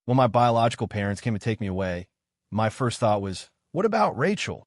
When my biological parents came to take me away, my first thought was, what about Rachel?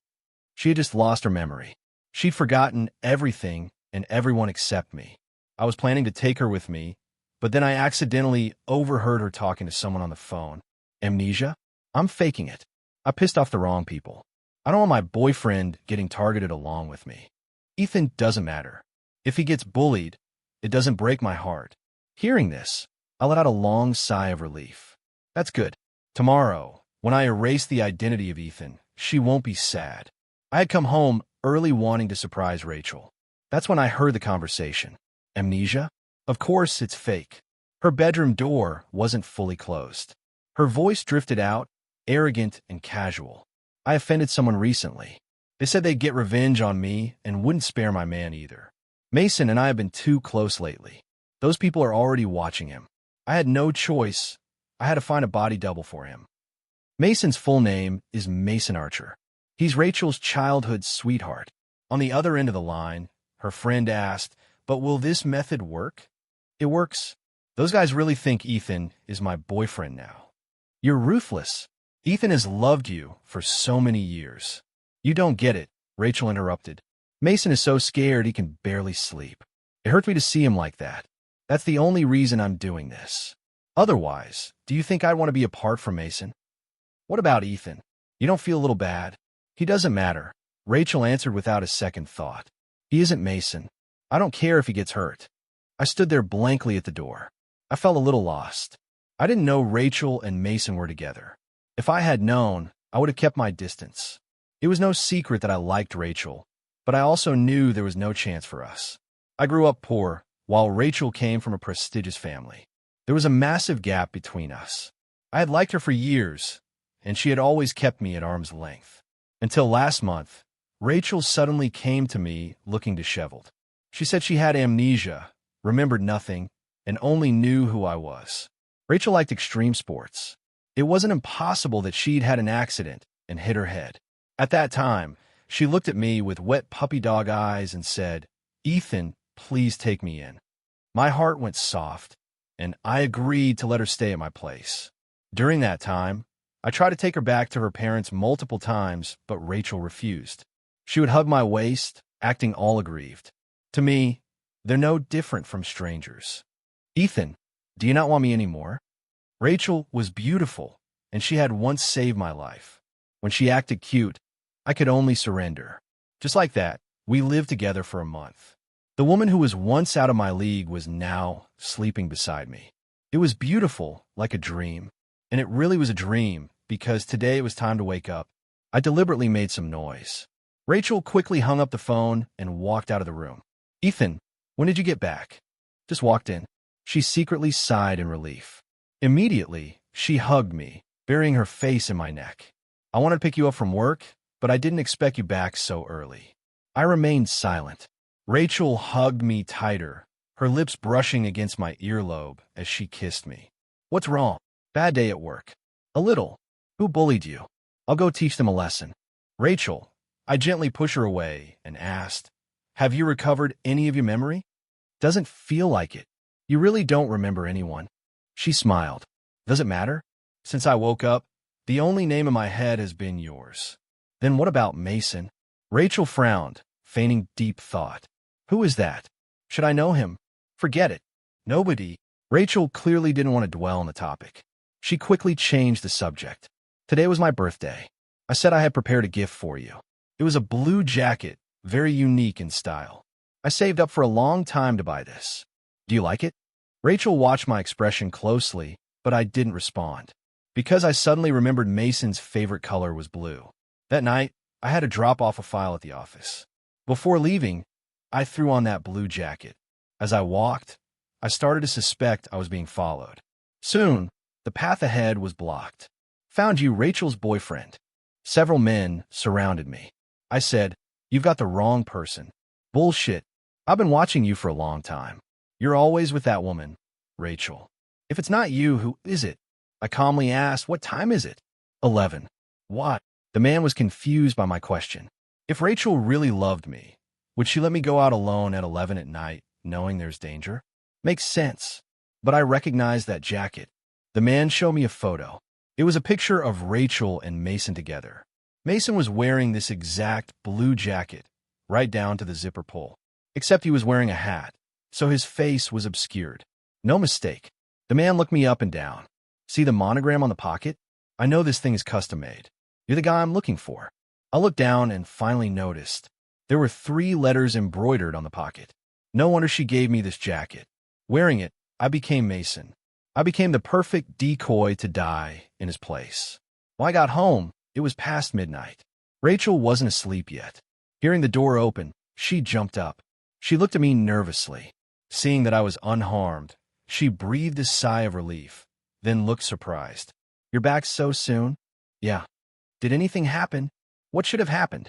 She had just lost her memory. She'd forgotten everything and everyone except me. I was planning to take her with me, but then I accidentally overheard her talking to someone on the phone. Amnesia? I'm faking it. I pissed off the wrong people. I don't want my boyfriend getting targeted along with me. Ethan doesn't matter. If he gets bullied, it doesn't break my heart. Hearing this, I let out a long sigh of relief. That's good. Tomorrow, when I erase the identity of Ethan, she won't be sad. I had come home early wanting to surprise Rachel. That's when I heard the conversation. Amnesia? Of course it's fake. Her bedroom door wasn't fully closed. Her voice drifted out, arrogant and casual. I offended someone recently. They said they'd get revenge on me and wouldn't spare my man either. Mason and I have been too close lately. Those people are already watching him. I had no choice. I had to find a body double for him. Mason's full name is Mason Archer. He's Rachel's childhood sweetheart. On the other end of the line, her friend asked, "But will this method work?" It works. Those guys really think Ethan is my boyfriend now. You're ruthless. Ethan has loved you for so many years. You don't get it, Rachel interrupted. Mason is so scared he can barely sleep. It hurts me to see him like that. That's the only reason I'm doing this. Otherwise, do you think I'd want to be apart from Mason? What about Ethan? You don't feel a little bad? He doesn't matter, Rachel answered without a second thought. He isn't Mason. I don't care if he gets hurt. I stood there blankly at the door. I felt a little lost. I didn't know Rachel and Mason were together. If I had known, I would have kept my distance. It was no secret that I liked Rachel, but I also knew there was no chance for us. I grew up poor, while Rachel came from a prestigious family. There was a massive gap between us. I had liked her for years, and she had always kept me at arm's length. Until last month, Rachel suddenly came to me looking disheveled. She said she had amnesia, remembered nothing, and only knew who I was. Rachel liked extreme sports. It wasn't impossible that she'd had an accident and hit her head. At that time, she looked at me with wet puppy dog eyes and said, "Ethan, please take me in." My heart went soft, and I agreed to let her stay at my place. During that time, I tried to take her back to her parents multiple times, but Rachel refused. She would hug my waist, acting all aggrieved. To me, they're no different from strangers. "Ethan, do you not want me anymore?" Rachel was beautiful, and she had once saved my life. When she acted cute, I could only surrender. Just like that, we lived together for a month. The woman who was once out of my league was now sleeping beside me. It was beautiful, like a dream. And it really was a dream, because today it was time to wake up. I deliberately made some noise. Rachel quickly hung up the phone and walked out of the room. "Ethan, when did you get back?" "Just walked in." She secretly sighed in relief. Immediately, she hugged me, burying her face in my neck. "I wanted to pick you up from work, but I didn't expect you back so early." I remained silent. Rachel hugged me tighter, her lips brushing against my earlobe as she kissed me. "What's wrong?" "Bad day at work." "A little." "Who bullied you?" "I'll go teach them a lesson." "Rachel," I gently pushed her away and asked, "Have you recovered any of your memory?" "Doesn't feel like it." "You really don't remember anyone?" She smiled. "Does it matter? Since I woke up, the only name in my head has been yours." "Then what about Mason?" Rachel frowned, feigning deep thought. "Who is that? Should I know him?" "Forget it." "Nobody." Rachel clearly didn't want to dwell on the topic. She quickly changed the subject. "Today was my birthday. I said I had prepared a gift for you. It was a blue jacket, very unique in style. I saved up for a long time to buy this. Do you like it?" Rachel watched my expression closely, but I didn't respond. Because I suddenly remembered Mason's favorite color was blue. That night, I had to drop off a file at the office. Before leaving, I threw on that blue jacket. As I walked, I started to suspect I was being followed. Soon, the path ahead was blocked. "Found you, Rachel's boyfriend." Several men surrounded me. I said, "You've got the wrong person." "Bullshit. I've been watching you for a long time. You're always with that woman, Rachel." "If it's not you, who is it?" I calmly asked, "What time is it?" 11. "What?" The man was confused by my question. If Rachel really loved me, would she let me go out alone at 11 at night, knowing there's danger? Makes sense. But I recognized that jacket. The man showed me a photo. It was a picture of Rachel and Mason together. Mason was wearing this exact blue jacket, right down to the zipper pull. Except he was wearing a hat, so his face was obscured. No mistake. The man looked me up and down. See the monogram on the pocket? I know this thing is custom-made. You're the guy I'm looking for. I looked down and finally noticed. There were 3 letters embroidered on the pocket. No wonder she gave me this jacket. Wearing it, I became Mason. I became the perfect decoy to die in his place. When I got home, it was past midnight. Rachel wasn't asleep yet. Hearing the door open, she jumped up. She looked at me nervously. Seeing that I was unharmed, she breathed a sigh of relief, then looked surprised. You're back so soon? Yeah. Did anything happen? What should have happened?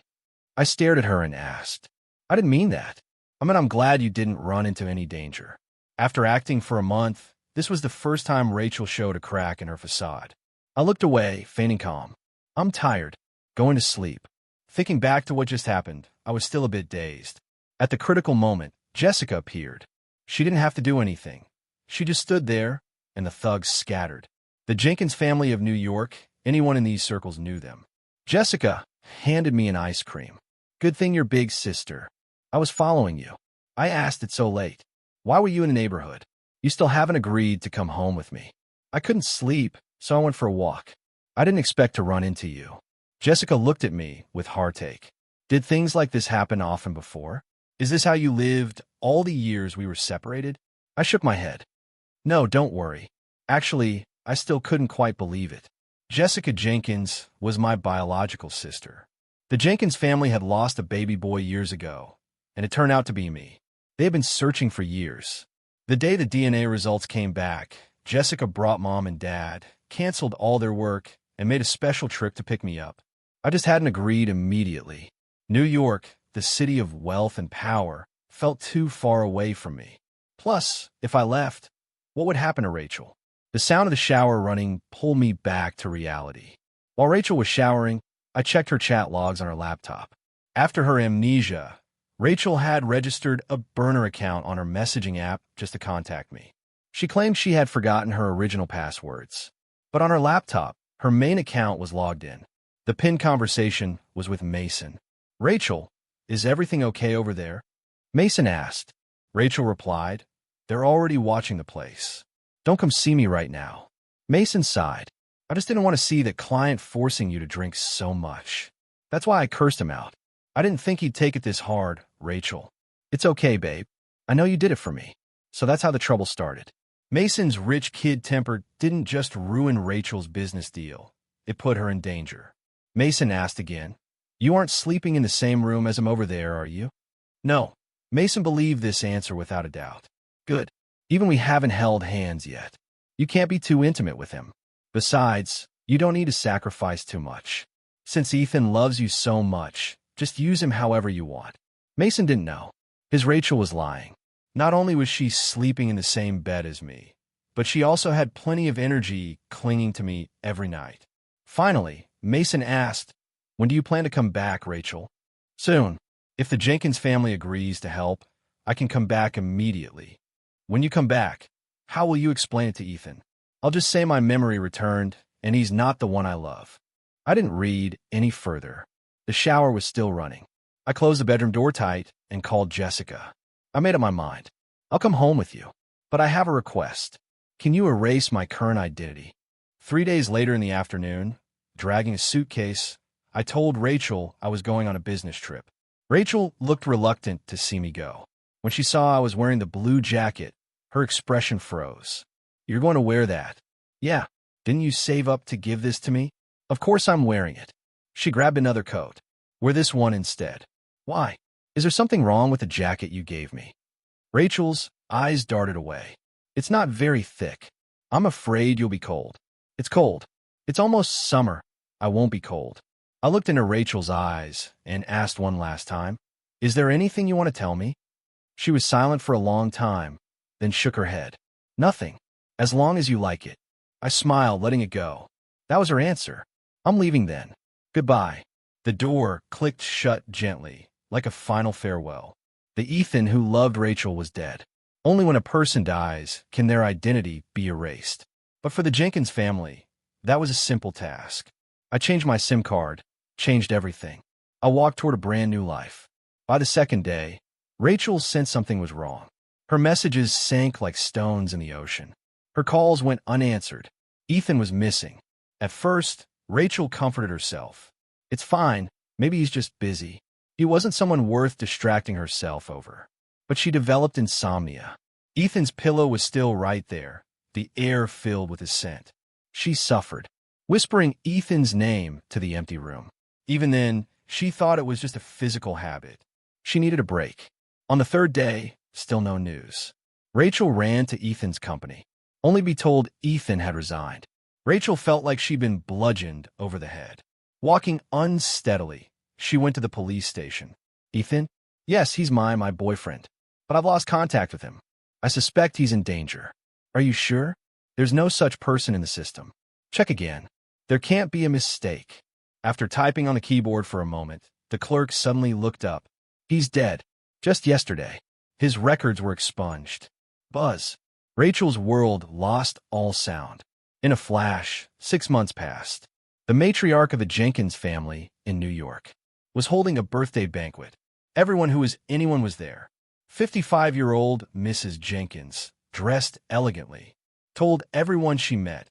I stared at her and asked. I didn't mean that. I mean, I'm glad you didn't run into any danger. After acting for a month, this was the first time Rachel showed a crack in her facade. I looked away, feigning calm. I'm tired. Going to sleep. Thinking back to what just happened, I was still a bit dazed. At the critical moment, Jessica appeared. She didn't have to do anything. She just stood there, and the thugs scattered. The Jenkins family of New York, anyone in these circles knew them. Jessica handed me an ice cream. Good thing you're big sister. I was following you. I asked it so late. Why were you in the neighborhood? You still haven't agreed to come home with me. I couldn't sleep, so I went for a walk. I didn't expect to run into you. Jessica looked at me with heartache. Did things like this happen often before? Is this how you lived all the years we were separated? I shook my head. No, don't worry. Actually, I still couldn't quite believe it. Jessica Jenkins was my biological sister. The Jenkins family had lost a baby boy years ago, and it turned out to be me. They had been searching for years. The day the DNA results came back, Jessica brought Mom and Dad, canceled all their work, and made a special trip to pick me up. I just hadn't agreed immediately. New York, the city of wealth and power, felt too far away from me. Plus, if I left, what would happen to Rachel? The sound of the shower running pulled me back to reality. While Rachel was showering, I checked her chat logs on her laptop. After her amnesia, Rachel had registered a burner account on her messaging app just to contact me. She claimed she had forgotten her original passwords. But on her laptop, her main account was logged in. The pinned conversation was with Mason. Rachel, is everything okay over there? Mason asked. Rachel replied, they're already watching the place. Don't come see me right now. Mason sighed. I just didn't want to see the client forcing you to drink so much. That's why I cursed him out. I didn't think he'd take it this hard, Rachel. It's okay, babe. I know you did it for me. So that's how the trouble started. Mason's rich kid temper didn't just ruin Rachel's business deal. It put her in danger. Mason asked again, you aren't sleeping in the same room as him over there, are you? No. Mason believed this answer without a doubt. Good. Even we haven't held hands yet. You can't be too intimate with him. Besides, you don't need to sacrifice too much. Since Ethan loves you so much, just use him however you want. Mason didn't know. His Rachel was lying. Not only was she sleeping in the same bed as me, but she also had plenty of energy clinging to me every night. Finally, Mason asked, when do you plan to come back, Rachel? Soon. If the Jenkins family agrees to help, I can come back immediately. When you come back, how will you explain it to Ethan? I'll just say my memory returned, and he's not the one I love. I didn't read any further. The shower was still running. I closed the bedroom door tight and called Jessica. I made up my mind. I'll come home with you. But I have a request. Can you erase my current identity? 3 days later in the afternoon, dragging a suitcase, I told Rachel I was going on a business trip. Rachel looked reluctant to see me go. When she saw I was wearing the blue jacket, her expression froze. You're going to wear that? Yeah. Didn't you save up to give this to me? Of course I'm wearing it. She grabbed another coat. Wear this one instead. Why? Is there something wrong with the jacket you gave me? Rachel's eyes darted away. It's not very thick. I'm afraid you'll be cold. It's cold. It's almost summer. I won't be cold. I looked into Rachel's eyes and asked one last time, is there anything you want to tell me? She was silent for a long time, then shook her head. Nothing. As long as you like it. I smiled, letting it go. That was her answer. I'm leaving then. Goodbye. The door clicked shut gently, like a final farewell. The Ethan who loved Rachel was dead. Only when a person dies can their identity be erased. But for the Jenkins family, that was a simple task. I changed my SIM card, changed everything. I walked toward a brand new life. By the second day, Rachel sensed something was wrong. Her messages sank like stones in the ocean. Her calls went unanswered. Ethan was missing. At first, Rachel comforted herself. It's fine, maybe he's just busy. He wasn't someone worth distracting herself over. But she developed insomnia. Ethan's pillow was still right there, the air filled with his scent. She suffered, whispering Ethan's name to the empty room. Even then, she thought it was just a physical habit. She needed a break. On the third day, still no news. Rachel ran to Ethan's company, only to be told Ethan had resigned. Rachel felt like she'd been bludgeoned over the head. Walking unsteadily, she went to the police station. Ethan? Yes, he's my boyfriend. But I've lost contact with him. I suspect he's in danger. Are you sure? There's no such person in the system. Check again. There can't be a mistake. After typing on the keyboard for a moment, the clerk suddenly looked up. He's dead. Just yesterday. His records were expunged. Buzz. Rachel's world lost all sound. In a flash, 6 months passed. The matriarch of the Jenkins family in New York was holding a birthday banquet. Everyone who was anyone was there. 55-year-old Mrs. Jenkins, dressed elegantly, told everyone she met,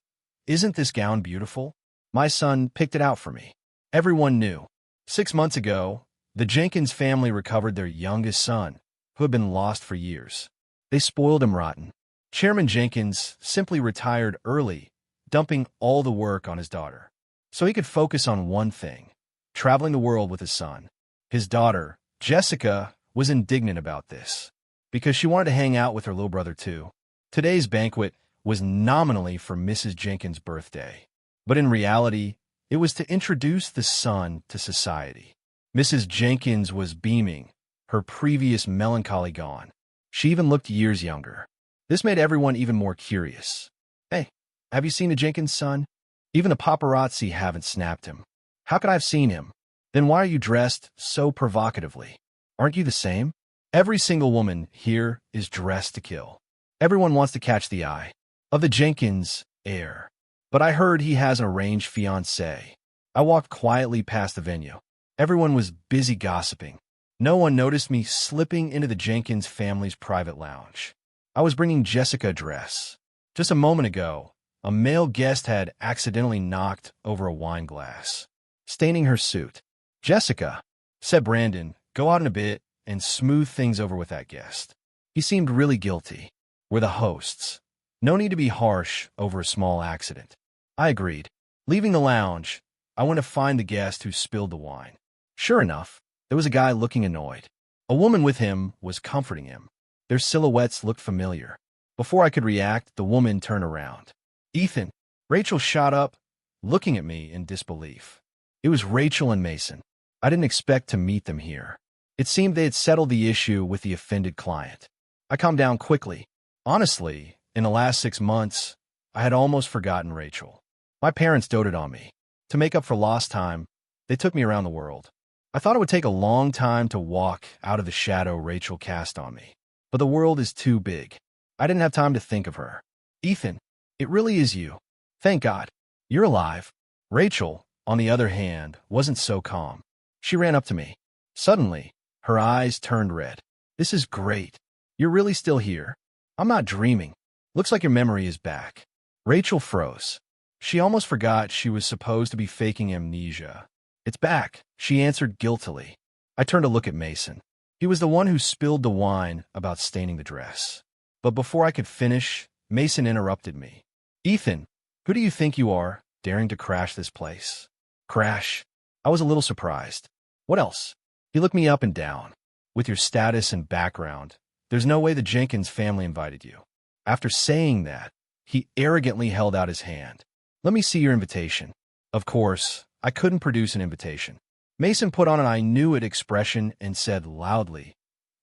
"Isn't this gown beautiful? My son picked it out for me." Everyone knew. 6 months ago, the Jenkins family recovered their youngest son, who had been lost for years. They spoiled him rotten. Chairman Jenkins simply retired early, dumping all the work on his daughter, so he could focus on one thing, traveling the world with his son. His daughter, Jessica, was indignant about this, because she wanted to hang out with her little brother too. Today's banquet was nominally for Mrs. Jenkins' birthday, but in reality, it was to introduce the son to society. Mrs. Jenkins was beaming, her previous melancholy gone. She even looked years younger. This made everyone even more curious. Hey, have you seen the Jenkins son? Even the paparazzi haven't snapped him. How could I have seen him? Then why are you dressed so provocatively? Aren't you the same? Every single woman here is dressed to kill. Everyone wants to catch the eye of the Jenkins heir. But I heard he has an arranged fiancée. I walked quietly past the venue. Everyone was busy gossiping. No one noticed me slipping into the Jenkins family's private lounge. I was bringing Jessica a dress. Just a moment ago, a male guest had accidentally knocked over a wine glass, staining her suit. "Jessica," said Brandon, "go out in a bit and smooth things over with that guest." He seemed really guilty. We're the hosts. No need to be harsh over a small accident. I agreed. Leaving the lounge, I went to find the guest who spilled the wine. Sure enough, there was a guy looking annoyed. A woman with him was comforting him. Their silhouettes looked familiar. Before I could react, the woman turned around. "Ethan." Rachel shot up, looking at me in disbelief. It was Rachel and Mason. I didn't expect to meet them here. It seemed they had settled the issue with the offended client. I calmed down quickly. Honestly, in the last 6 months, I had almost forgotten Rachel. My parents doted on me. To make up for lost time, they took me around the world. I thought it would take a long time to walk out of the shadow Rachel cast on me. But the world is too big. I didn't have time to think of her. "Ethan, it really is you. Thank God. You're alive." Rachel, on the other hand, wasn't so calm. She ran up to me. Suddenly, her eyes turned red. "This is great. You're really still here. I'm not dreaming. Looks like your memory is back." Rachel froze. She almost forgot she was supposed to be faking amnesia. "It's back," she answered guiltily. I turned to look at Mason. He was the one who spilled the wine about staining the dress. But before I could finish, Mason interrupted me. "Ethan, who do you think you are, daring to crash this place?" "Crash?" I was a little surprised. "What else?" He looked me up and down. "With your status and background, there's no way the Jenkins family invited you." After saying that, he arrogantly held out his hand. "Let me see your invitation." Of course, I couldn't produce an invitation. Mason put on an "I knew it" expression and said loudly,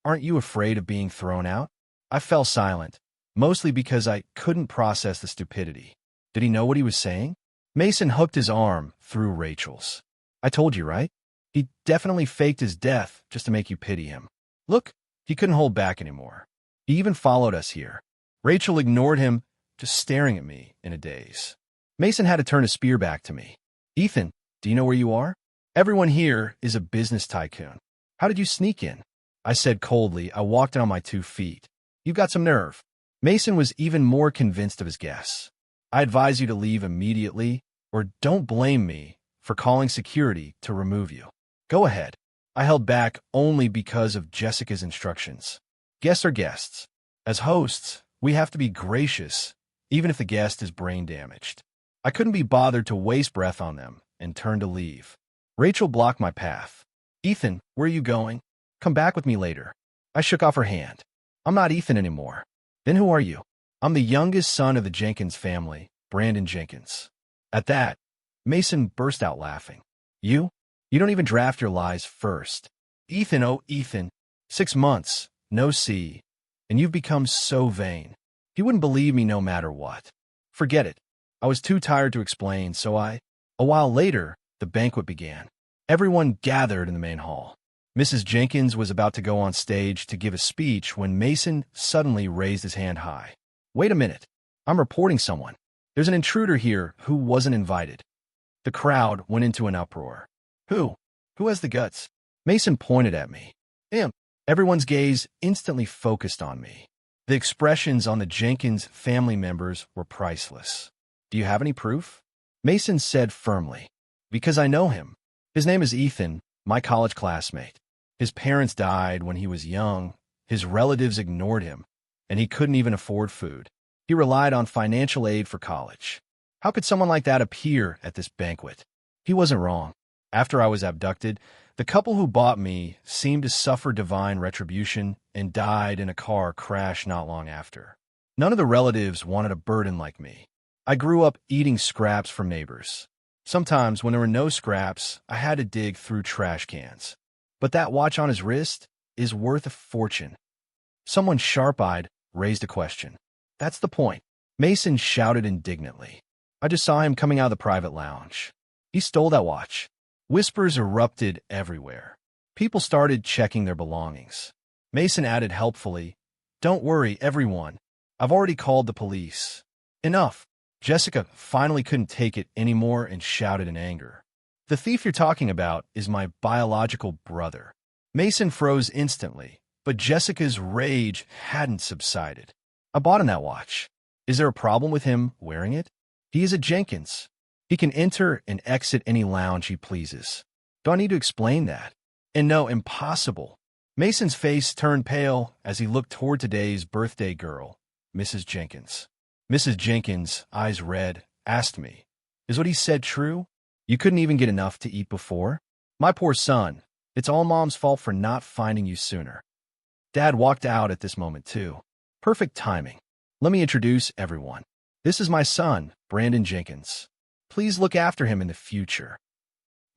"Aren't you afraid of being thrown out?" I fell silent, mostly because I couldn't process the stupidity. Did he know what he was saying? Mason hooked his arm through Rachel's. "I told you, right? He definitely faked his death just to make you pity him. Look, he couldn't hold back anymore. He even followed us here." Rachel ignored him, just staring at me in a daze. Mason had to turn his spear back to me. Ethan, do you know where you are? Everyone here is a business tycoon. How did you sneak in? I said coldly. I walked in on my 2 feet. You've got some nerve. Mason was even more convinced of his guess. I advise you to leave immediately, or don't blame me for calling security to remove you. Go ahead. I held back only because of Jessica's instructions. Guests are guests. As hosts, we have to be gracious, even if the guest is brain damaged. I couldn't be bothered to waste breath on them and turned to leave. Rachel blocked my path. Ethan, where are you going? Come back with me later. I shook off her hand. I'm not Ethan anymore. Then who are you? I'm the youngest son of the Jenkins family, Brandon Jenkins. At that, Mason burst out laughing. You? You don't even draft your lies first. Ethan, oh Ethan, 6 months, no see, and you've become so vain. You wouldn't believe me no matter what. Forget it. I was too tired to explain, so A while later, the banquet began. Everyone gathered in the main hall. Mrs. Jenkins was about to go on stage to give a speech when Mason suddenly raised his hand high. Wait a minute. I'm reporting someone. There's an intruder here who wasn't invited. The crowd went into an uproar. Who? Who has the guts? Mason pointed at me. Him. Everyone's gaze instantly focused on me. The expressions on the Jenkins family members were priceless. Do you have any proof? Mason said firmly. Because I know him. His name is Ethan, my college classmate. His parents died when he was young, his relatives ignored him, and he couldn't even afford food. He relied on financial aid for college. How could someone like that appear at this banquet? He wasn't wrong. After I was abducted, the couple who bought me seemed to suffer divine retribution and died in a car crash not long after. None of the relatives wanted a burden like me. I grew up eating scraps from neighbors. Sometimes, when there were no scraps, I had to dig through trash cans. But that watch on his wrist is worth a fortune. Someone sharp-eyed raised a question. That's the point. Mason shouted indignantly. I just saw him coming out of the private lounge. He stole that watch. Whispers erupted everywhere. People started checking their belongings. Mason added helpfully, Don't worry, everyone. I've already called the police. Enough. Jessica finally couldn't take it anymore and shouted in anger. The thief you're talking about is my biological brother. Mason froze instantly, but Jessica's rage hadn't subsided. I bought him that watch. Is there a problem with him wearing it? He is a Jenkins. He can enter and exit any lounge he pleases. Do I need to explain that? And no, impossible. Mason's face turned pale as he looked toward today's birthday girl, Mrs. Jenkins. Mrs. Jenkins, eyes red, asked me, Is what he said true? You couldn't even get enough to eat before? My poor son, it's all Mom's fault for not finding you sooner. Dad walked out at this moment, too. Perfect timing. Let me introduce everyone. This is my son, Brandon Jenkins. Please look after him in the future.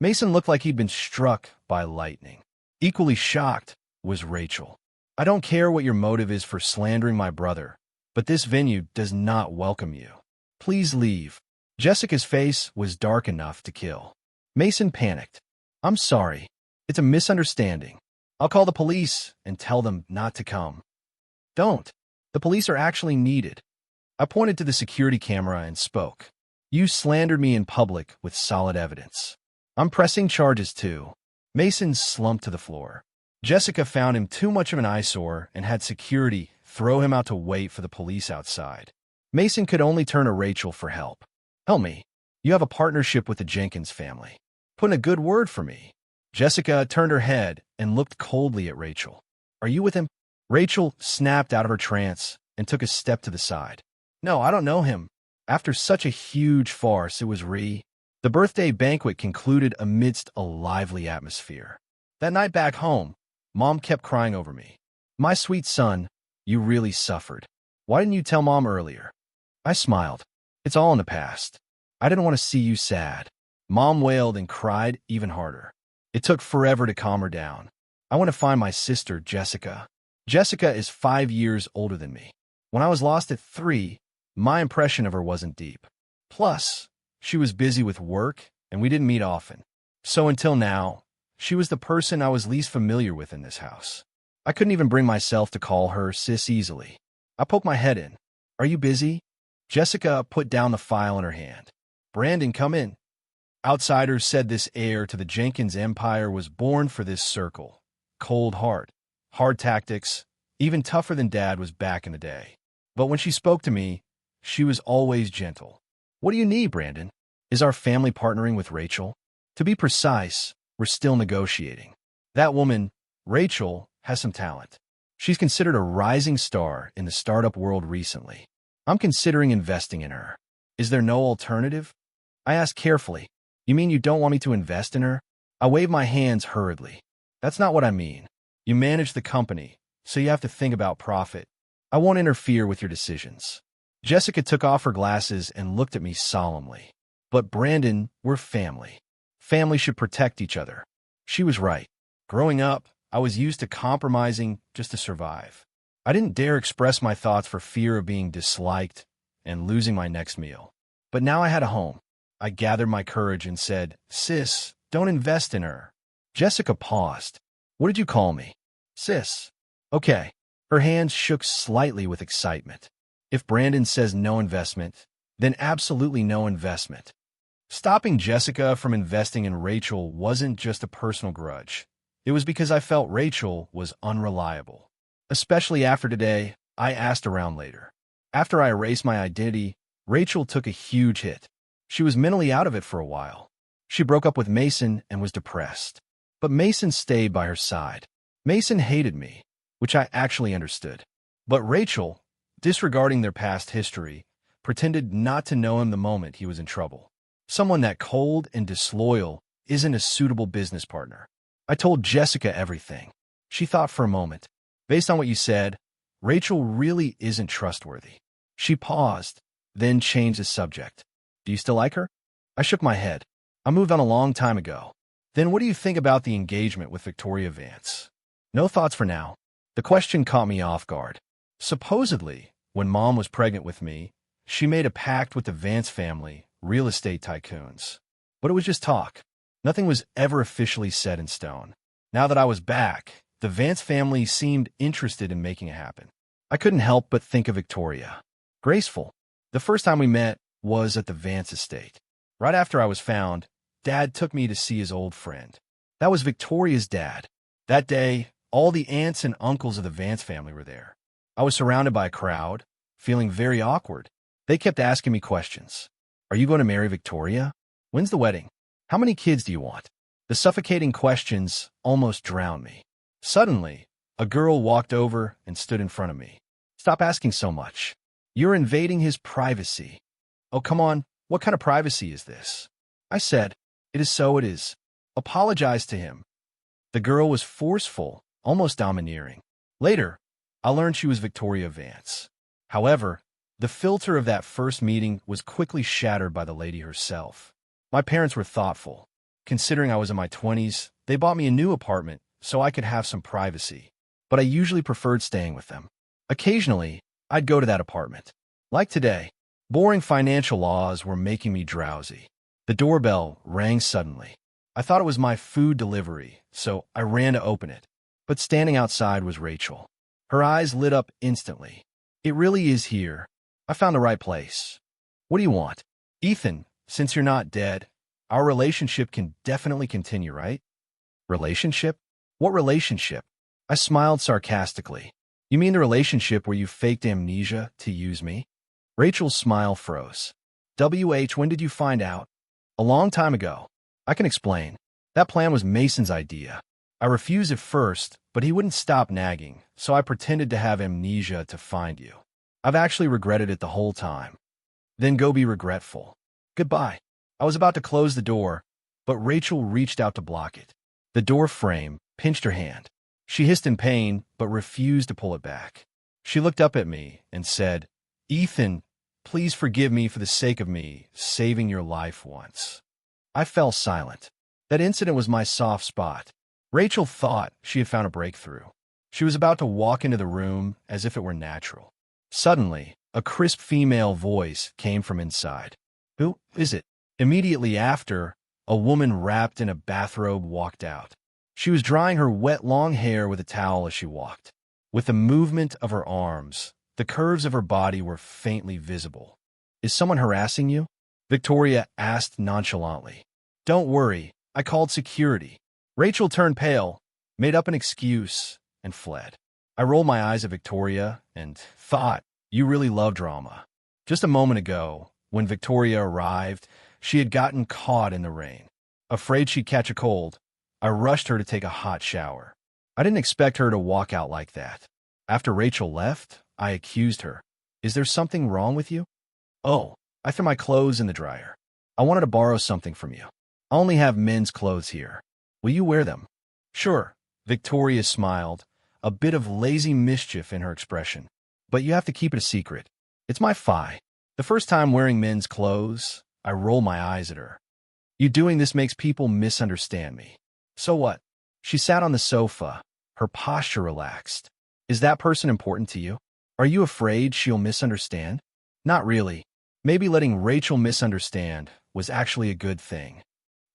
Mason looked like he'd been struck by lightning. Equally shocked was Rachel. I don't care what your motive is for slandering my brother, but this venue does not welcome you. Please leave. Jessica's face was dark enough to kill. Mason panicked. I'm sorry. It's a misunderstanding. I'll call the police and tell them not to come. Don't. The police are actually needed. I pointed to the security camera and spoke. You slandered me in public with solid evidence. I'm pressing charges too. Mason slumped to the floor. Jessica found him too much of an eyesore and had security throw him out to wait for the police outside. Mason could only turn to Rachel for help. Help me. You have a partnership with the Jenkins family. Put in a good word for me. Jessica turned her head and looked coldly at Rachel. Are you with him? Rachel snapped out of her trance and took a step to the side. No, I don't know him. After such a huge farce, it was The birthday banquet concluded amidst a lively atmosphere. That night back home, Mom kept crying over me. My sweet son, you really suffered. Why didn't you tell Mom earlier? I smiled. It's all in the past. I didn't want to see you sad. Mom wailed and cried even harder. It took forever to calm her down. I want to find my sister, Jessica. Jessica is 5 years older than me. When I was lost at 3, my impression of her wasn't deep. Plus, she was busy with work, and we didn't meet often. So until now, she was the person I was least familiar with in this house. I couldn't even bring myself to call her sis easily. I poked my head in. Are you busy? Jessica put down the file in her hand. Brandon, come in. Outsiders said this heir to the Jenkins empire was born for this circle. Cold heart, hard tactics, even tougher than Dad was back in the day. But when she spoke to me, she was always gentle. What do you need, Brandon? Is our family partnering with Rachel? To be precise, we're still negotiating. That woman, Rachel, has some talent. She's considered a rising star in the startup world recently. I'm considering investing in her. Is there no alternative? I asked carefully. You mean you don't want me to invest in her? I waved my hands hurriedly. That's not what I mean. You manage the company, so you have to think about profit. I won't interfere with your decisions. Jessica took off her glasses and looked at me solemnly. But Brandon, we're family. Family should protect each other. She was right. Growing up, I was used to compromising just to survive. I didn't dare express my thoughts for fear of being disliked and losing my next meal. But now I had a home. I gathered my courage and said, Sis, don't invest in her. Jessica paused. What did you call me? Sis. Okay. Her hands shook slightly with excitement. If Brandon says no investment, then absolutely no investment. Stopping Jessica from investing in Rachel wasn't just a personal grudge. It was because I felt Rachel was unreliable. Especially after today, I asked around later. After I erased my identity, Rachel took a huge hit. She was mentally out of it for a while. She broke up with Mason and was depressed. But Mason stayed by her side. Mason hated me, which I actually understood. But Rachel, disregarding their past history, pretended not to know him the moment he was in trouble. Someone that cold and disloyal isn't a suitable business partner. I told Jessica everything. She thought for a moment. Based on what you said, Rachel really isn't trustworthy. She paused, then changed the subject. Do you still like her? I shook my head. I moved on a long time ago. Then what do you think about the engagement with Victoria Vance? No thoughts for now. The question caught me off guard. Supposedly, when Mom was pregnant with me, she made a pact with the Vance family, real estate tycoons. But it was just talk. Nothing was ever officially set in stone. Now that I was back, the Vance family seemed interested in making it happen. I couldn't help but think of Victoria. Graceful. The first time we met was at the Vance estate. Right after I was found, Dad took me to see his old friend. That was Victoria's dad. That day, all the aunts and uncles of the Vance family were there. I was surrounded by a crowd, feeling very awkward. They kept asking me questions. Are you going to marry Victoria? When's the wedding? How many kids do you want? The suffocating questions almost drowned me. Suddenly, a girl walked over and stood in front of me. Stop asking so much. You're invading his privacy. Oh, come on. What kind of privacy is this? I said, it is so it is. Apologize to him. The girl was forceful, almost domineering. Later, I learned she was Victoria Vance. However, the filter of that first meeting was quickly shattered by the lady herself. My parents were thoughtful. Considering I was in my 20s, they bought me a new apartment so I could have some privacy. But I usually preferred staying with them. Occasionally, I'd go to that apartment. Like today, boring financial laws were making me drowsy. The doorbell rang suddenly. I thought it was my food delivery, so I ran to open it. But standing outside was Rachel. Her eyes lit up instantly. It really is here. I found the right place. What do you want? Ethan, since you're not dead, our relationship can definitely continue, right? Relationship? What relationship? I smiled sarcastically. You mean the relationship where you faked amnesia to use me? Rachel's smile froze. When did you find out? A long time ago. I can explain. That plan was Mason's idea. I refused at first, but he wouldn't stop nagging, so I pretended to have amnesia to find you. I've actually regretted it the whole time. Then go be regretful. Goodbye. I was about to close the door, but Rachel reached out to block it. The door frame pinched her hand. She hissed in pain, but refused to pull it back. She looked up at me and said, Ethan, please forgive me for the sake of me saving your life once. I fell silent. That incident was my soft spot. Rachel thought she had found a breakthrough. She was about to walk into the room as if it were natural. Suddenly, a crisp female voice came from inside. Who is it? Immediately after, a woman wrapped in a bathrobe walked out. She was drying her wet long hair with a towel as she walked. With the movement of her arms, the curves of her body were faintly visible. Is someone harassing you? Victoria asked nonchalantly. Don't worry, I called security. Rachel turned pale, made up an excuse, and fled. I rolled my eyes at Victoria and thought, you really love drama. Just a moment ago, when Victoria arrived, she had gotten caught in the rain. Afraid she'd catch a cold, I rushed her to take a hot shower. I didn't expect her to walk out like that. After Rachel left, I accused her. Is there something wrong with you? Oh, I threw my clothes in the dryer. I wanted to borrow something from you. I only have men's clothes here. Will you wear them? Sure. Victoria smiled, a bit of lazy mischief in her expression. But you have to keep it a secret. It's my fi. The first time wearing men's clothes, I roll my eyes at her. You doing this makes people misunderstand me. So what? She sat on the sofa, her posture relaxed. Is that person important to you? Are you afraid she'll misunderstand? Not really. Maybe letting Rachel misunderstand was actually a good thing.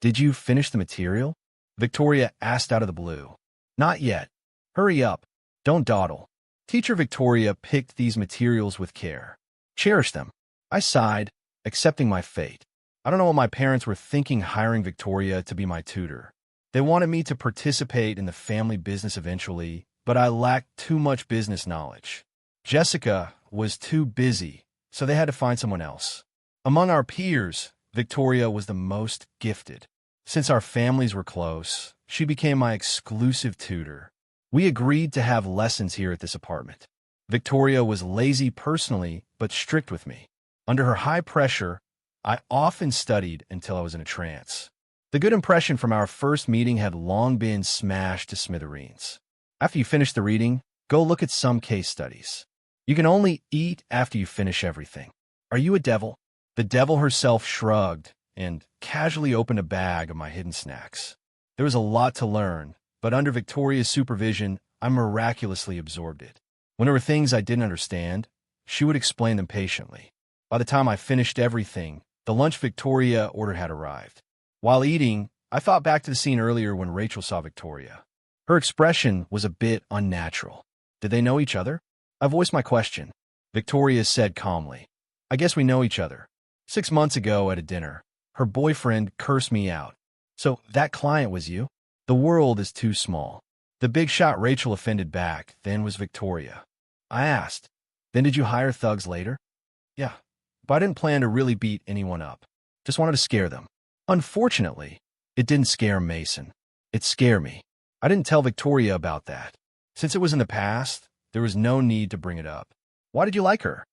Did you finish the material? Victoria asked out of the blue. Not yet. Hurry up. Don't dawdle. Teacher Victoria picked these materials with care. Cherish them. I sighed, accepting my fate. I don't know what my parents were thinking hiring Victoria to be my tutor. They wanted me to participate in the family business eventually, but I lacked too much business knowledge. Jessica was too busy, so they had to find someone else. Among our peers, Victoria was the most gifted. Since our families were close, she became my exclusive tutor. We agreed to have lessons here at this apartment. Victoria was lazy personally, but strict with me. Under her high pressure, I often studied until I was in a trance. The good impression from our first meeting had long been smashed to smithereens. After you finish the reading, go look at some case studies. You can only eat after you finish everything. Are you a devil? The devil herself shrugged and casually opened a bag of my hidden snacks. There was a lot to learn, but under Victoria's supervision, I miraculously absorbed it. When there were things I didn't understand, she would explain them patiently. By the time I finished everything, the lunch Victoria ordered had arrived. While eating, I thought back to the scene earlier when Rachel saw Victoria. Her expression was a bit unnatural. Did they know each other? I voiced my question. Victoria said calmly, I guess we know each other. 6 months ago at a dinner, her boyfriend cursed me out. So that client was you? The world is too small. The big shot Rachel offended back then was Victoria. I asked, then did you hire thugs later? Yeah, but I didn't plan to really beat anyone up. Just wanted to scare them. Unfortunately, it didn't scare Mason. It scared me. I didn't tell Victoria about that. Since it was in the past, there was no need to bring it up. Why did you like her?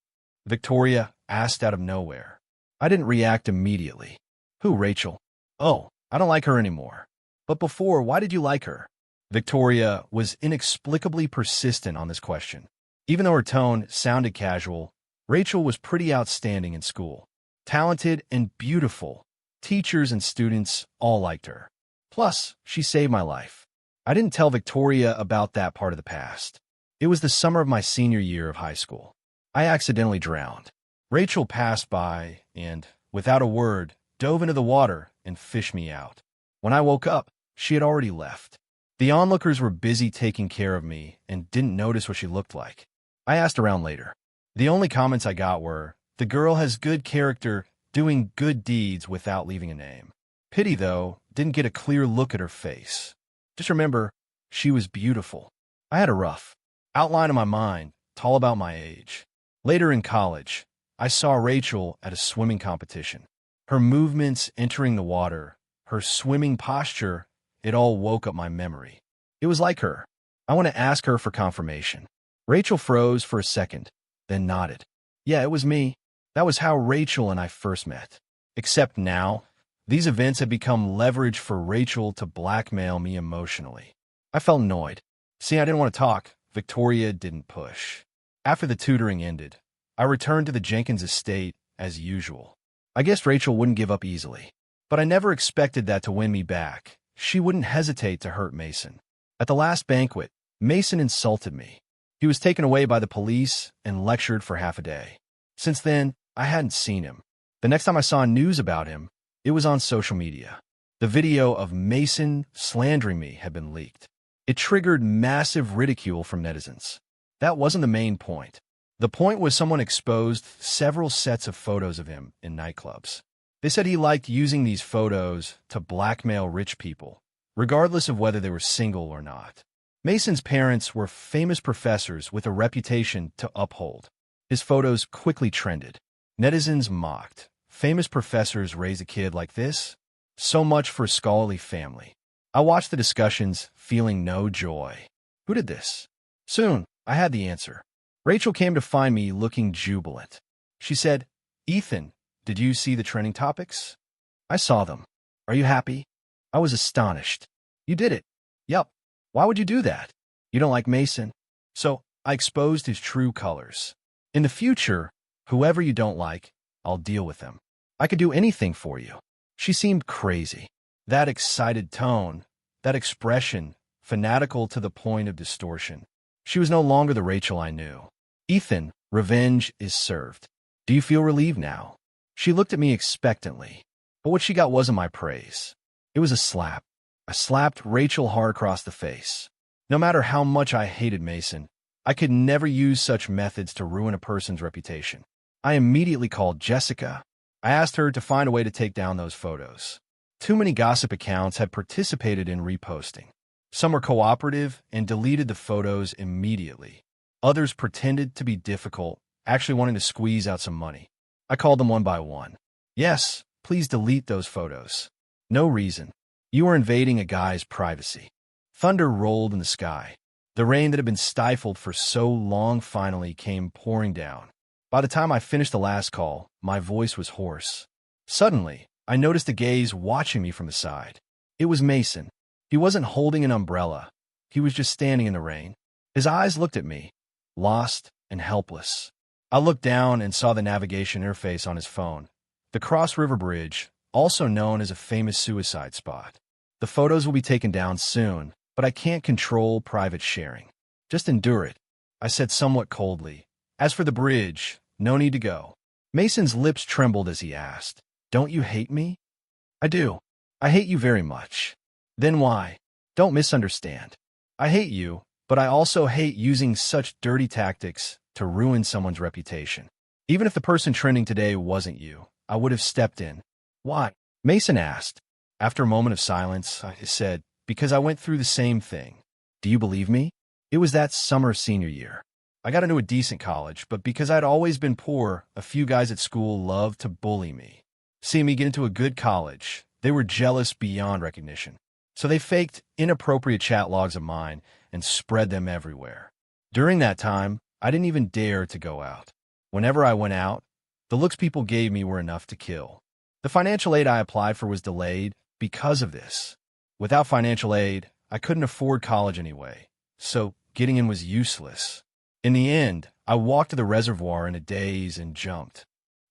Victoria asked out of nowhere. I didn't react immediately. Who, Rachel? Oh, I don't like her anymore. But before, why did you like her? Victoria was inexplicably persistent on this question. Even though her tone sounded casual, Rachel was pretty outstanding in school. Talented and beautiful. Teachers and students all liked her. Plus, she saved my life. I didn't tell Victoria about that part of the past. It was the summer of my senior year of high school. I accidentally drowned. Rachel passed by and, without a word, dove into the water and fished me out. When I woke up, she had already left. The onlookers were busy taking care of me and didn't notice what she looked like. I asked around later. The only comments I got were, the girl has good character, doing good deeds without leaving a name. Pity, though, didn't get a clear look at her face. Just remember, she was beautiful. I had a rough outline in my mind, tall about my age. Later in college, I saw Rachel at a swimming competition. Her movements entering the water, her swimming posture, it all woke up my memory. It was like her. I want to ask her for confirmation. Rachel froze for a second, then nodded. Yeah, it was me. That was how Rachel and I first met. Except now, these events had become leverage for Rachel to blackmail me emotionally. I felt annoyed. See, I didn't want to talk. Victoria didn't push. After the tutoring ended, I returned to the Jenkins estate as usual. I guessed Rachel wouldn't give up easily. But I never expected that to win me back. She wouldn't hesitate to hurt Mason. At the last banquet, Mason insulted me. He was taken away by the police and lectured for half a day. Since then, I hadn't seen him. The next time I saw news about him, it was on social media. The video of Mason slandering me had been leaked. It triggered massive ridicule from netizens. That wasn't the main point. The point was someone exposed several sets of photos of him in nightclubs. They said he liked using these photos to blackmail rich people, regardless of whether they were single or not. Mason's parents were famous professors with a reputation to uphold. His photos quickly trended. Netizens mocked. Famous professors raise a kid like this? So much for a scholarly family. I watched the discussions, feeling no joy. Who did this? Soon, I had the answer. Rachel came to find me looking jubilant. She said, "Ethan, did you see the trending topics?" "I saw them. Are you happy?" I was astonished. "You did it." "Yup. Why would you do that?" "You don't like Mason." So I exposed his true colors. "In the future, whoever you don't like, I'll deal with them. I could do anything for you." She seemed crazy. That excited tone, that expression, fanatical to the point of distortion. She was no longer the Rachel I knew. "Ethan, revenge is served. Do you feel relieved now?" She looked at me expectantly, but what she got wasn't my praise. It was a slap. I slapped Rachel hard across the face. No matter how much I hated Mason, I could never use such methods to ruin a person's reputation. I immediately called Jessica. I asked her to find a way to take down those photos. Too many gossip accounts had participated in reposting. Some were cooperative and deleted the photos immediately. Others pretended to be difficult, actually wanting to squeeze out some money. I called them one by one. "Yes, please delete those photos." "No reason. You are invading a guy's privacy." Thunder rolled in the sky. The rain that had been stifled for so long finally came pouring down. By the time I finished the last call, my voice was hoarse. Suddenly, I noticed a gaze watching me from the side. It was Mason. He wasn't holding an umbrella. He was just standing in the rain. His eyes looked at me, lost and helpless. I looked down and saw the navigation interface on his phone. The Cross River Bridge, also known as a famous suicide spot. "The photos will be taken down soon, but I can't control private sharing. Just endure it," I said somewhat coldly. "As for the bridge, no need to go." Mason's lips trembled as he asked, "Don't you hate me?" "I do. I hate you very much." "Then why?" "Don't misunderstand. I hate you, but I also hate using such dirty tactics to ruin someone's reputation. Even if the person trending today wasn't you, I would have stepped in." "Why?" Mason asked. After a moment of silence, I said, "Because I went through the same thing." "Do you believe me?" "It was that summer senior year. I got into a decent college, but because I'd always been poor, a few guys at school loved to bully me. Seeing me get into a good college, they were jealous beyond recognition. So they faked inappropriate chat logs of mine and spread them everywhere. During that time, I didn't even dare to go out. Whenever I went out, the looks people gave me were enough to kill. The financial aid I applied for was delayed because of this. Without financial aid, I couldn't afford college anyway, so getting in was useless. In the end, I walked to the reservoir in a daze and jumped.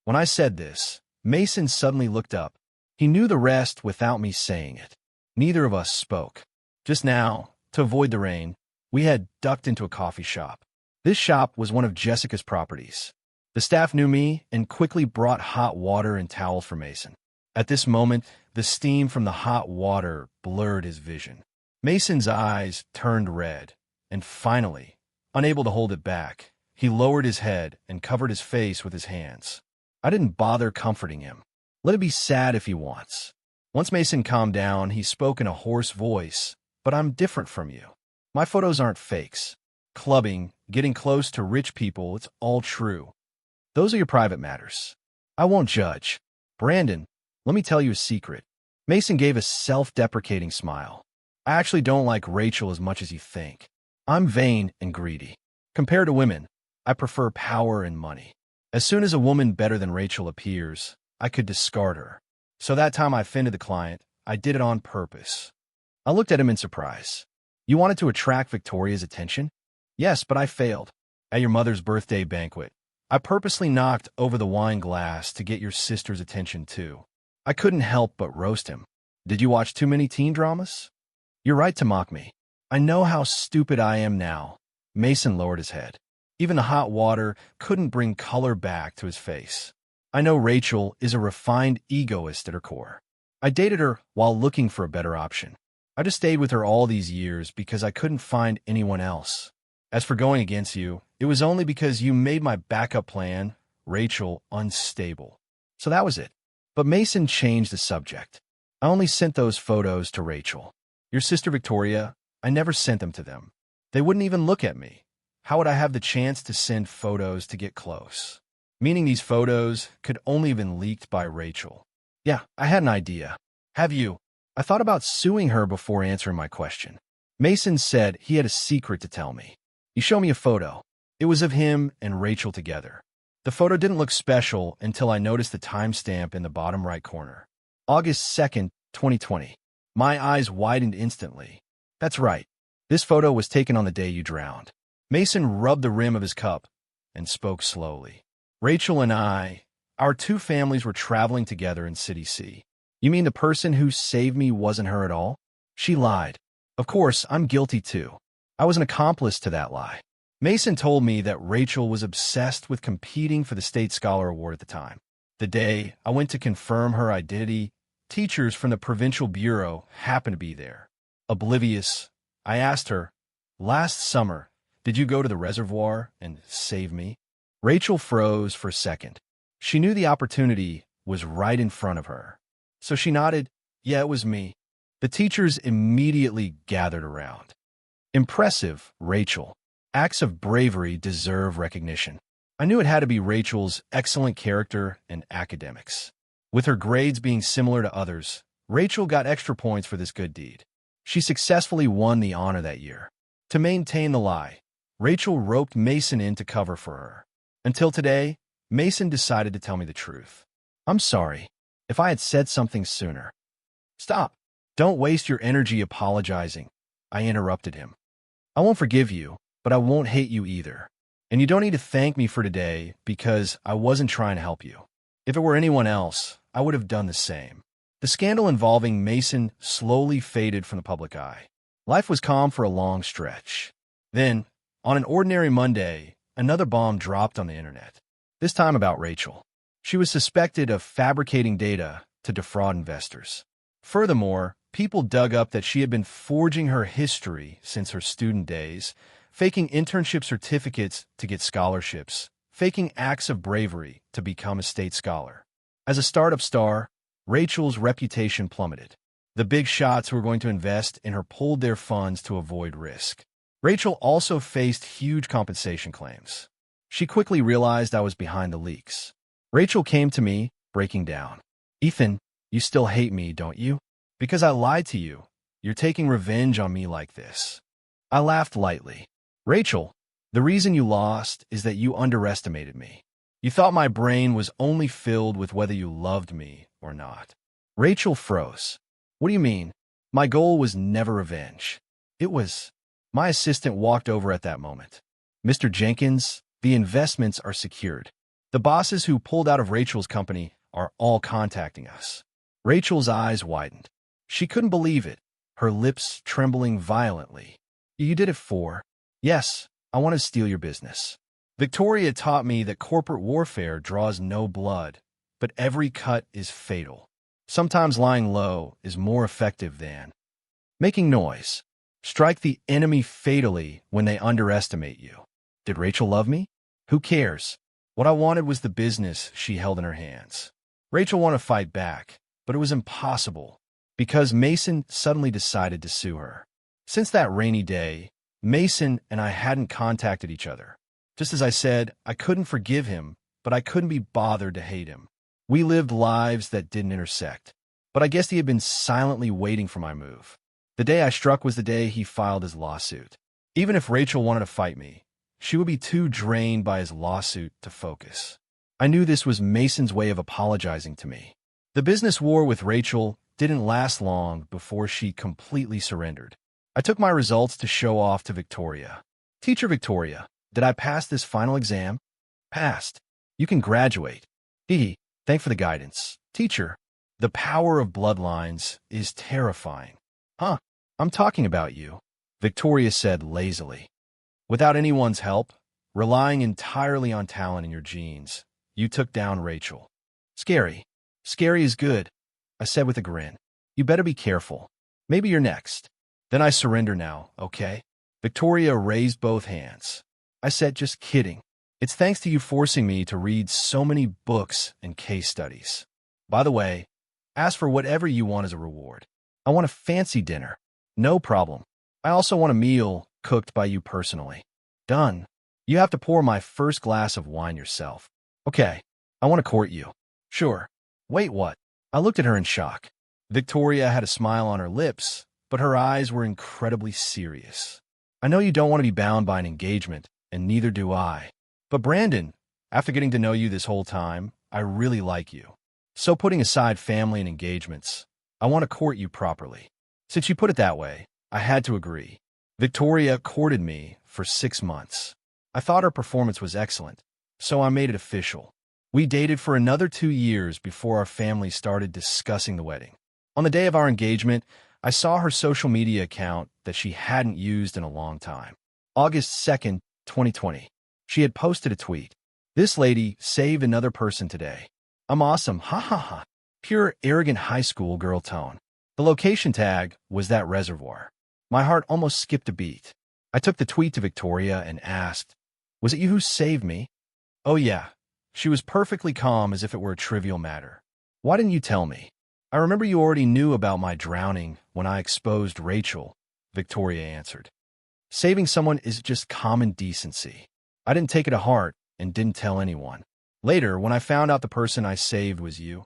When I said this, Mason suddenly looked up. He knew the rest without me saying it. Neither of us spoke. Just now, to avoid the rain, we had ducked into a coffee shop. This shop was one of Jessica's properties. The staff knew me and quickly brought hot water and towels for Mason. At this moment, the steam from the hot water blurred his vision. Mason's eyes turned red, and finally, unable to hold it back, he lowered his head and covered his face with his hands. I didn't bother comforting him. Let him be sad if he wants. Once Mason calmed down, he spoke in a hoarse voice, "But I'm different from you. My photos aren't fakes. Clubbing, getting close to rich people, it's all true. Those are your private matters. I won't judge. Brandon, let me tell you a secret." Mason gave a self-deprecating smile. "I actually don't like Rachel as much as you think. I'm vain and greedy. Compared to women, I prefer power and money. As soon as a woman better than Rachel appears, I could discard her. So that time I offended the client, I did it on purpose." I looked at him in surprise. "You wanted to attract Victoria's attention?" "Yes, but I failed. At your mother's birthday banquet, I purposely knocked over the wine glass to get your sister's attention too. I couldn't help but roast him. Did you watch too many teen dramas?" "You're right to mock me. I know how stupid I am now." Mason lowered his head. Even the hot water couldn't bring color back to his face. "I know Rachel is a refined egoist at her core. I dated her while looking for a better option. I just stayed with her all these years because I couldn't find anyone else. As for going against you, it was only because you made my backup plan, Rachel, unstable. So that was it. But Mason changed the subject. I only sent those photos to Rachel. Your sister Victoria, I never sent them to them. They wouldn't even look at me. How would I have the chance to send photos to get close? Meaning these photos could only have been leaked by Rachel. Yeah, I had an idea. Have you? I thought about suing her before answering my question. Mason said he had a secret to tell me. He showed me a photo. It was of him and Rachel together. The photo didn't look special until I noticed the timestamp in the bottom right corner. August 2nd, 2020. My eyes widened instantly. That's right. This photo was taken on the day you drowned. Mason rubbed the rim of his cup and spoke slowly. Rachel and I, our two families were traveling together in City C. You mean the person who saved me wasn't her at all? She lied. Of course, I'm guilty too. I was an accomplice to that lie. Mason told me that Rachel was obsessed with competing for the State Scholar Award at the time. The day I went to confirm her identity, teachers from the Provincial Bureau happened to be there. Oblivious, I asked her, "Last summer, did you go to the reservoir and save me?" Rachel froze for a second. She knew the opportunity was right in front of her. So she nodded, "Yeah, it was me." The teachers immediately gathered around. Impressive, Rachel. Acts of bravery deserve recognition. I knew it had to be Rachel's excellent character and academics. With her grades being similar to others, Rachel got extra points for this good deed. She successfully won the honor that year. To maintain the lie, Rachel roped Mason in to cover for her. Until today, Mason decided to tell me the truth. I'm sorry. If I had said something sooner. Stop. Don't waste your energy apologizing. I interrupted him. I won't forgive you, but I won't hate you either. And you don't need to thank me for today because I wasn't trying to help you. If it were anyone else, I would have done the same. The scandal involving Mason slowly faded from the public eye. Life was calm for a long stretch. Then, on an ordinary Monday, another bomb dropped on the internet. This time about Rachel. She was suspected of fabricating data to defraud investors. Furthermore, people dug up that she had been forging her history since her student days, faking internship certificates to get scholarships, faking acts of bravery to become a state scholar. As a startup star, Rachel's reputation plummeted. The big shots who were going to invest in her pulled their funds to avoid risk. Rachel also faced huge compensation claims. She quickly realized I was behind the leaks. Rachel came to me, breaking down. "Ethan, you still hate me, don't you? Because I lied to you. You're taking revenge on me like this." I laughed lightly. "Rachel, the reason you lost is that you underestimated me. You thought my brain was only filled with whether you loved me or not." Rachel froze. "What do you mean? My goal was never revenge. It was..." My assistant walked over at that moment. "Mr. Jenkins, the investments are secured. The bosses who pulled out of Rachel's company are all contacting us." Rachel's eyes widened. She couldn't believe it, her lips trembling violently. "You did it for..." "Yes, I want to steal your business." Victoria taught me that corporate warfare draws no blood, but every cut is fatal. Sometimes lying low is more effective than making noise. Strike the enemy fatally when they underestimate you. Did Rachel love me? Who cares? What I wanted was the business she held in her hands. Rachel wanted to fight back, but it was impossible because Mason suddenly decided to sue her. Since that rainy day, Mason and I hadn't contacted each other. Just as I said, I couldn't forgive him, but I couldn't be bothered to hate him. We lived lives that didn't intersect. But I guess he had been silently waiting for my move. The day I struck was the day he filed his lawsuit. Even if Rachel wanted to fight me, she would be too drained by his lawsuit to focus. I knew this was Mason's way of apologizing to me. The business war with Rachel didn't last long before she completely surrendered. I took my results to show off to Victoria. "Teacher Victoria, did I pass this final exam?" "Passed. You can graduate." "Hee, thanks for the guidance." "Teacher, the power of bloodlines is terrifying." "Huh, I'm talking about you," Victoria said lazily. "Without anyone's help, relying entirely on talent in your genes, you took down Rachel." "Scary. Scary is good," I said with a grin. "You better be careful. Maybe you're next." "Then I surrender now, okay?" Victoria raised both hands. I said, just kidding. It's thanks to you forcing me to read so many books and case studies. By the way, ask for whatever you want as a reward. I want a fancy dinner. No problem. I also want a meal cooked by you personally. Done. You have to pour my first glass of wine yourself. Okay, I want to court you. Sure. Wait, what? I looked at her in shock. Victoria had a smile on her lips, but her eyes were incredibly serious. I know you don't want to be bound by an engagement, and neither do I. But Brandon, after getting to know you this whole time, I really like you. So putting aside family and engagements, I want to court you properly. Since you put it that way, I had to agree. Victoria courted me for 6 months. I thought her performance was excellent, so I made it official. We dated for another 2 years before our family started discussing the wedding. On the day of our engagement, I saw her social media account that she hadn't used in a long time. August 2nd, 2020. She had posted a tweet. This lady saved another person today. I'm awesome, ha ha ha. Pure arrogant high school girl tone. The location tag was that reservoir. My heart almost skipped a beat. I took the tweet to Victoria and asked, was it you who saved me? Oh yeah. She was perfectly calm as if it were a trivial matter. Why didn't you tell me? I remember you already knew about my drowning when I exposed Rachel, Victoria answered. Saving someone is just common decency. I didn't take it to heart and didn't tell anyone. Later, when I found out the person I saved was you,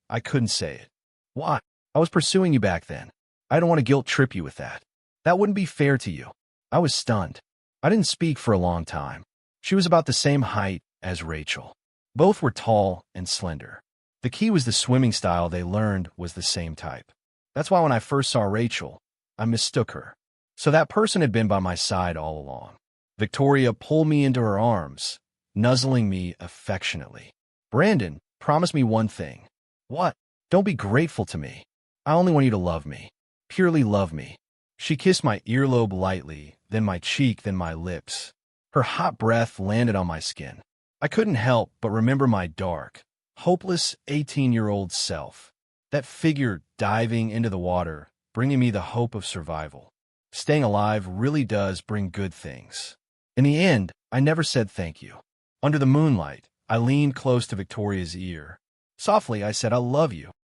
I couldn't say it. Why? I was pursuing you back then. I don't want to guilt trip you with that. That wouldn't be fair to you. I was stunned. I didn't speak for a long time. She was about the same height as Rachel. Both were tall and slender. The key was the swimming style they learned was the same type. That's why when I first saw Rachel, I mistook her. So that person had been by my side all along. Victoria pulled me into her arms, nuzzling me affectionately. Brandon, promise me one thing. What? Don't be grateful to me. I only want you to love me. Purely love me. She kissed my earlobe lightly, then my cheek, then my lips. Her hot breath landed on my skin. I couldn't help but remember my dark, hopeless 18-year-old self. That figure diving into the water, bringing me the hope of survival. Staying alive really does bring good things. In the end, I never said thank you. Under the moonlight, I leaned close to Victoria's ear. Softly, I said, I love you.